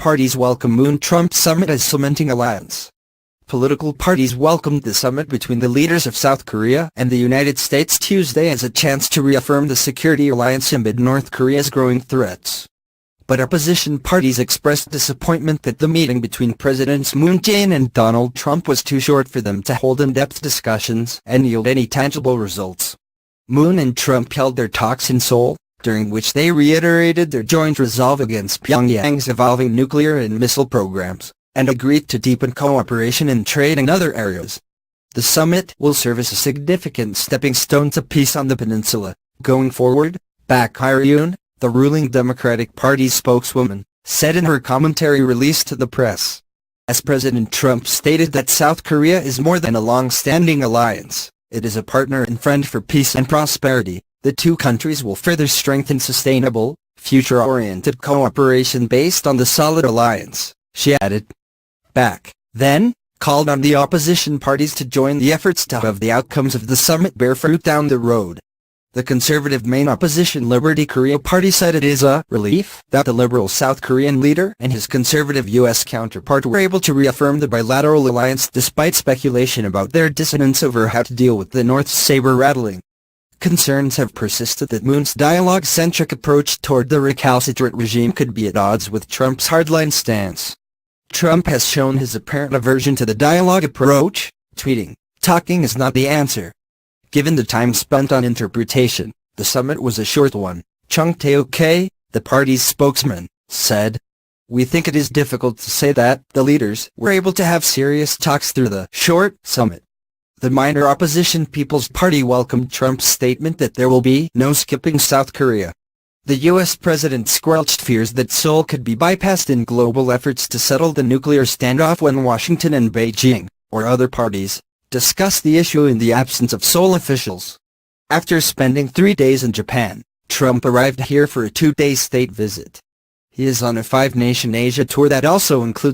parties welcome Moon-Trump summit as cementing alliance. Political parties welcomed the summit between the leaders of South Korea and the United States Tuesday as a chance to reaffirm the security alliance amid North Korea's growing threats. But opposition parties expressed disappointment that the meeting between Presidents Moon Jae-in and Donald Trump was too short for them to hold in-depth discussions and yield any tangible results. Moon and Trump held their talks in Seoul, during which they reiterated their joint resolve against Pyongyang's evolving nuclear and missile programs, and agreed to deepen cooperation in trade and other areas. The summit will serve as a significant stepping stone to peace on the peninsula. Going forward, Baek Hye-ryun, the ruling Democratic Party's spokeswoman, said in her commentary released to the press. As President Trump stated that South Korea is more than a long-standing alliance, it is a partner and friend for peace and prosperity. The two countries will further strengthen sustainable, future-oriented cooperation based on the solid alliance, she added. Baek, then, called on the opposition parties to join the efforts to have the outcomes of the summit bear fruit down the road. The conservative main opposition Liberty Korea Party said it is a relief that the liberal South Korean leader and his conservative U.S. counterpart were able to reaffirm the bilateral alliance despite speculation about their dissonance over how to deal with the North's saber-rattling. Concerns have persisted that Moon's dialogue-centric approach toward the recalcitrant regime could be at odds with Trump's hardline stance. Trump has shown his apparent aversion to the dialogue approach, tweeting, "Talking is not the answer." Given the time spent on interpretation, the summit was a short one, Chung Tae-ok, the party's spokesman, said. "We think it is difficult to say that the leaders were able to have serious talks through the short summit." The minor opposition People's Party welcomed Trump's statement that there will be no skipping South Korea. The U.S. president squelched fears that Seoul could be bypassed in global efforts to settle the nuclear standoff when Washington and Beijing, or other parties, discussed the issue in the absence of Seoul officials. After spending 3 days in Japan, Trump arrived here for a 2-day state visit. He is on a 5-nation Asia tour that also includes